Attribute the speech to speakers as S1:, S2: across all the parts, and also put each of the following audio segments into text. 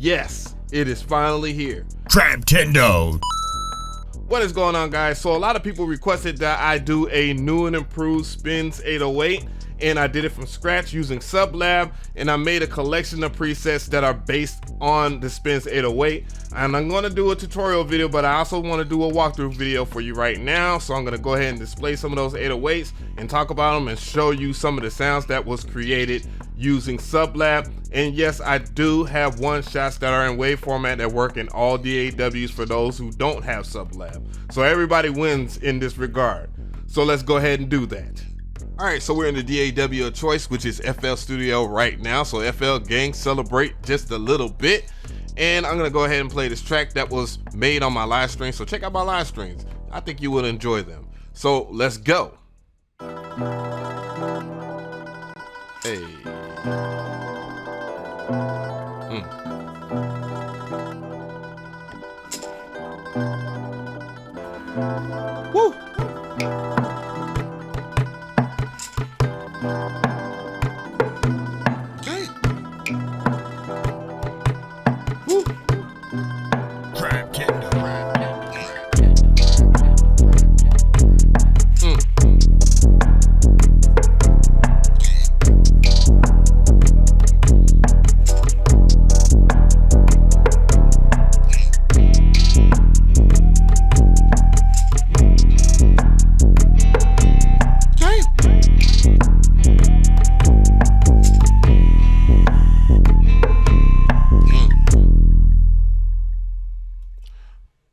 S1: Yes, it is finally here.
S2: Traptendo.
S1: What is going on, guys? So a lot of people requested that I do a new and improved Spinz 808, and I did it from scratch using Sublab, and I made a collection of presets that are based on the Spinz 808. And I'm going to do a tutorial video, but I also want to do a walkthrough video for you right now. So I'm going to go ahead and display some of those 808s and talk about them and show you some of the sounds that was created using Sublab. And yes, I do have one shots that are in wave format that work in all DAWs for those who don't have Sublab. So everybody wins in this regard. So let's go ahead and do that. All right, so we're in the DAW of choice, which is FL Studio right now. So FL gang, celebrate just a little bit. And I'm gonna go ahead and play this track that was made on my live stream. So check out my live streams. I think you will enjoy them. So let's go. Hey. Woo.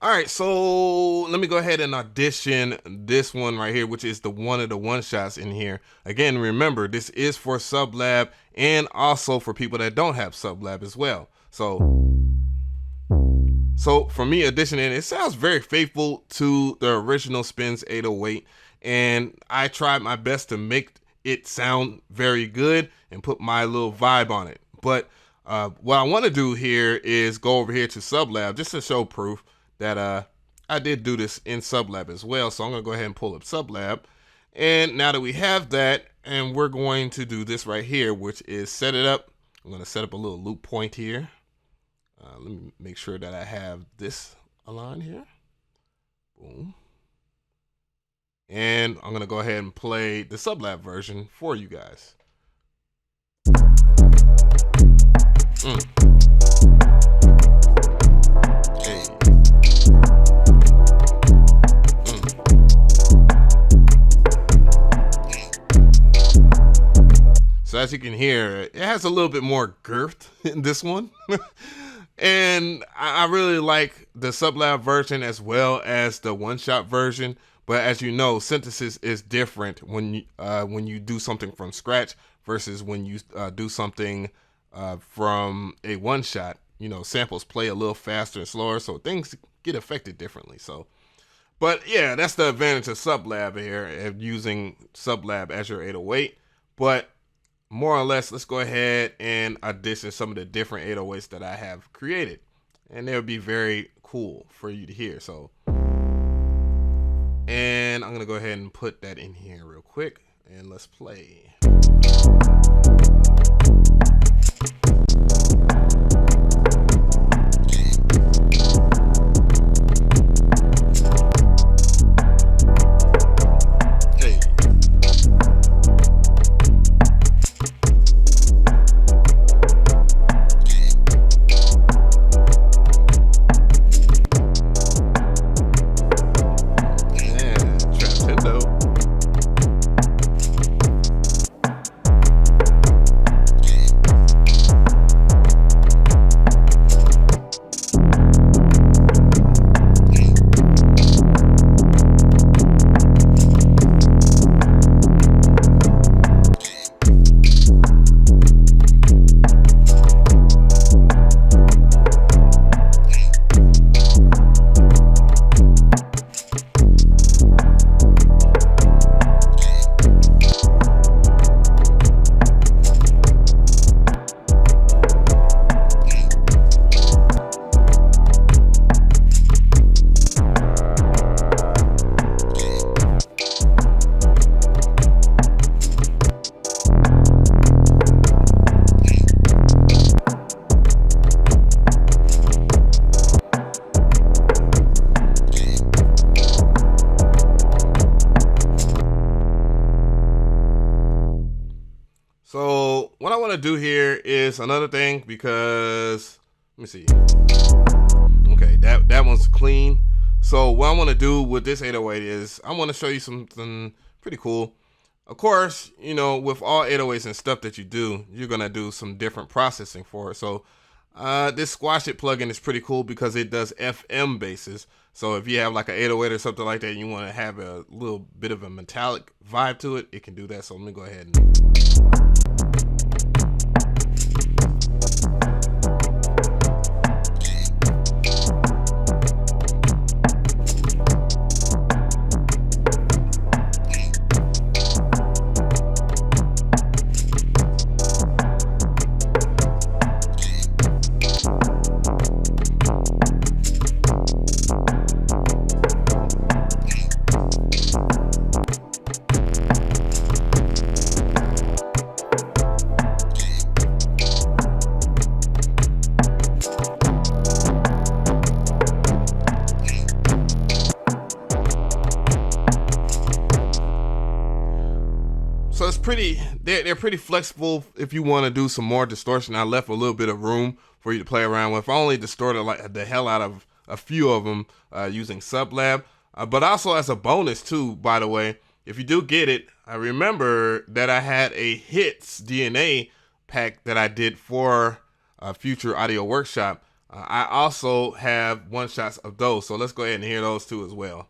S1: Alright, so let me go ahead and audition this one right here, which is the one of the one shots in here. Again, remember, this is for Sublab and also for people that don't have Sublab as well. So for me auditioning, it sounds very faithful to the original Spinz 808, and I tried my best to make it sound very good and put my little vibe on it. But what I want to do here is go over here to Sublab just to show proof that I did do this in Sublab as well. So I'm gonna go ahead and pull up Sublab. And now that we have that, and we're going to do this right here, which is set it up. I'm gonna set up a little loop point here. Let me make sure that I have this aligned here. Boom. And I'm gonna go ahead and play the Sublab version for you guys. Hey. So as you can hear, it has a little bit more girth in this one. And I really like the Sublab version as well as the one-shot version. But as you know, synthesis is different when you do something from scratch versus when you do something from a one-shot. You know, samples play a little faster and slower, so things get affected differently. So, but yeah, that's the advantage of Sublab here, of using Sublab as your 808. But more or less, let's go ahead and audition some of the different 808s that I have created, and they'll be very cool for you to hear. So, and I'm gonna go ahead and put that in here real quick, and let's play. do here is another thing, because let me see. Okay, that one's clean. So what I want to do with this 808 is I want to show you something pretty cool. Of course, you know, with all 808s and stuff that you do, you're gonna do some different processing for it. So this Squash It plugin is pretty cool because it does FM basses. So if you have like an 808 or something like that and you want to have a little bit of a metallic vibe to it, it can do that. So let me go ahead and so it's pretty, they're pretty flexible if you want to do some more distortion. I left a little bit of room for you to play around with. I only distorted like the hell out of a few of them using Sublab. But also as a bonus too, by the way, if you do get it, I remember that I had a hits DNA pack that I did for a future audio workshop. I also have one shots of those. So let's go ahead and hear those too as well.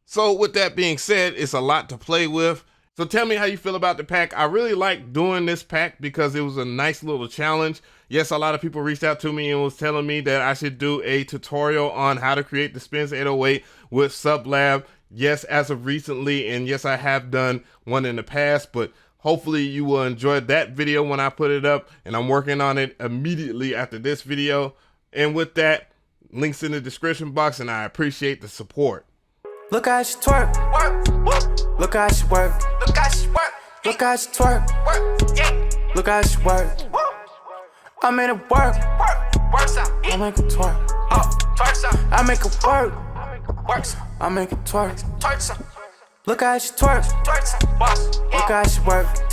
S1: So with that being said, it's a lot to play with. So tell me how you feel about the pack. I really like doing this pack because it was a nice little challenge. Yes, a lot of people reached out to me and was telling me that I should do a tutorial on how to create the Spinz 808 with Sublab. Yes, as of recently, and yes, I have done one in the past, but hopefully you will enjoy that video when I put it up, and I'm working on it immediately after this video. And with that, links in the description box, and I appreciate the support.
S2: Look how she twerk, look how she work, look how she work, look how she twerk, look how she work. I made it work, I make it twerk, I make it work, I make it twerk. Look how she twerk, look how she work.